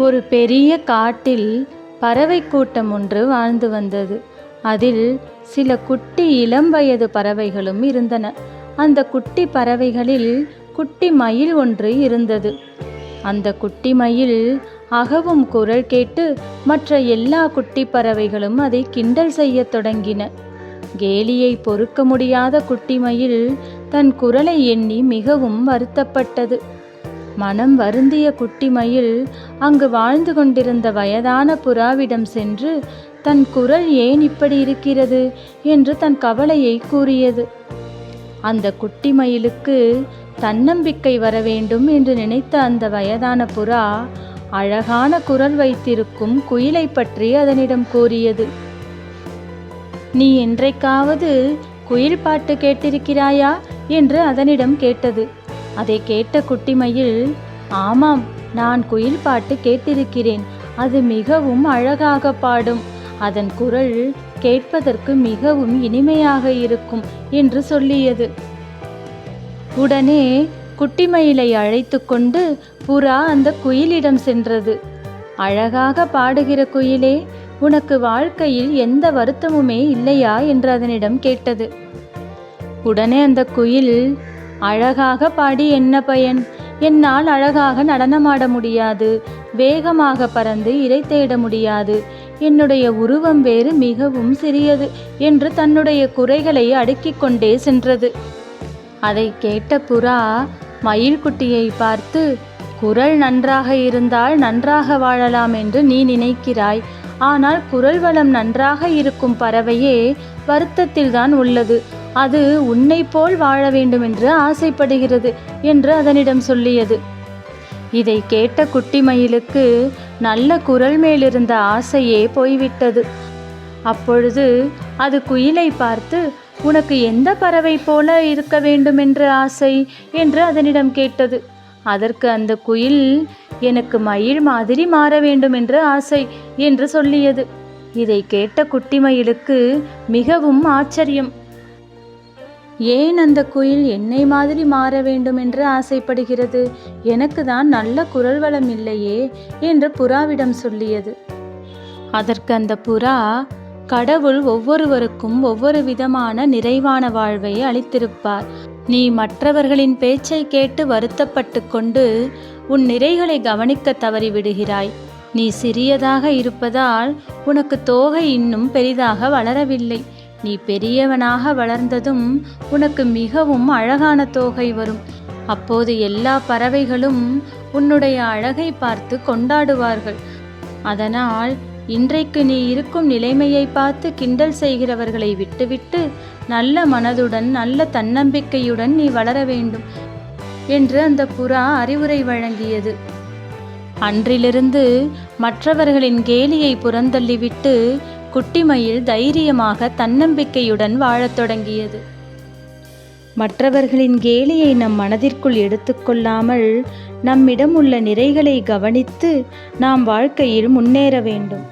ஒரு பெரிய காட்டில் பறவை கூட்டம் ஒன்று வாழ்ந்து வந்தது. அதில் சில குட்டி இளம் வயது பறவைகளும் இருந்தன. அந்த குட்டி பறவைகளில் குட்டி மயில் ஒன்று இருந்தது. அந்த குட்டி மயில் அகவும் குரல் கேட்டு மற்ற எல்லா குட்டி பறவைகளும் அதை கிண்டல் செய்ய தொடங்கின. கேலியை பொறுக்க முடியாத குட்டி மயில் தன் குரலை எண்ணி மிகவும் வருத்தப்பட்டது. மனம் வருந்திய குட்டி மயில் அங்கு வாழ்ந்து கொண்டிருந்த வயதான புறாவிடம் சென்று தன் குரல் ஏன் இப்படி இருக்கிறது என்று தன் கவலையை கூறியது. அந்த குட்டி மயிலுக்கு தன்னம்பிக்கை வர வேண்டும் என்று நினைத்த அந்த வயதான புறா அழகான குரல் வைத்திருக்கும் குயிலை பற்றி அதனிடம் கூறியது. நீ என்றைக்காவது குயில் பாட்டு கேட்டிருக்கிறாயா என்று அதனிடம் கேட்டது. அதை கேட்ட குட்டி மயில், ஆமாம், நான் குயில் பாட்டு கேட்டிருக்கிறேன். அது மிகவும் அழகாக பாடும். அதன் குரல் கேட்பதற்கு மிகவும் இனிமையாக இருக்கும் என்று சொல்லியது. உடனே குட்டி மயிலை அழைத்து கொண்டு புறா அந்த குயிலிடம் சென்றது. அழகாக பாடுகிற குயிலே, உனக்கு வாழ்க்கையில் எந்த வருத்தமுமே இல்லையா என்று அதனிடம் கேட்டது. உடனே அந்த குயில், அழகாக பாடி என்ன பயன்? என்னால் அழகாக நடனமாட முடியாது, வேகமாக பறந்து இரை தேட முடியாது, என்னுடைய உருவம் வேறு மிகவும் சிறியது என்று தன்னுடைய குறைகளை அடுக்கிக் கொண்டே சென்றது. அதை கேட்ட புறா மயில் குட்டியை பார்த்து, குரல் நன்றாக இருந்தால் நன்றாக வாழலாம் என்று நீ நினைக்கிறாய். ஆனால் குரல் வளம் நன்றாக இருக்கும் பறவையே வருத்தத்தில்தான் உள்ளது. அது உன்னை போல் வாழ வேண்டும் என்று ஆசைப்படுகிறது என்று அதனிடம் சொல்லியது. இதை கேட்ட குட்டி மயிலுக்கு நல்ல குரல் மேலிருந்த ஆசையே போய்விட்டது. அப்பொழுது அது குயிலை பார்த்து, உனக்கு எந்த பறவை போல இருக்க வேண்டும் என்று ஆசை என்று அதனிடம் கேட்டது. அதற்கு அந்த குயில், எனக்கு மயில் மாதிரி மாற வேண்டும் என்று ஆசை என்று சொல்லியது. இதை கேட்ட குட்டி மயிலுக்கு மிகவும் ஆச்சரியம். ஏன் அந்த குயில் என்னை மாதிரி மாற வேண்டும் என்று ஆசைப்படுகிறது? எனக்கு தான் நல்ல குரல் வளம் இல்லையே என்று புறாவிடம் சொல்லியது. அதற்கு அந்த புறா, கடவுள் ஒவ்வொருவருக்கும் ஒவ்வொரு விதமான நிறைவான வாழ்வை அளித்திருப்பார். நீ மற்றவர்களின் பேச்சை கேட்டு வருத்தப்பட்டு கொண்டு உன் நிறைகளை கவனிக்க தவறிவிடுகிறாய். நீ சிறியதாக இருப்பதால் உனக்கு தோகை இன்னும் பெரிதாக வளரவில்லை. நீ பெரியவனாக வளர்ந்ததும் உனக்கு மிகவும் அழகான தோகை வரும். அப்போது எல்லா பறவைகளும் உன்னுடைய அழகை பார்த்து கொண்டாடுவார்கள். அதனால் இன்றைக்கு நீ இருக்கும் நிலைமையை பார்த்து கிண்டல் செய்கிறவர்களை விட்டுவிட்டு நல்ல மனதுடன் நல்ல தன்னம்பிக்கையுடன் நீ வளர வேண்டும் என்று அந்த புறா அறிவுரை வழங்கியது. அன்றிலிருந்து மற்றவர்களின் கேலியை புறந்தள்ளிவிட்டு குட்டி மயில் தைரியமாக தன்னம்பிக்கையுடன் வாழத் தொடங்கியது. மற்றவர்களின் கேலியை நம் மனதிற்குள் எடுத்துக்கொள்ளாமல் நம்மிடம் உள்ள நிறைகளை கவனித்து நாம் வாழ்க்கையில் முன்னேற வேண்டும்.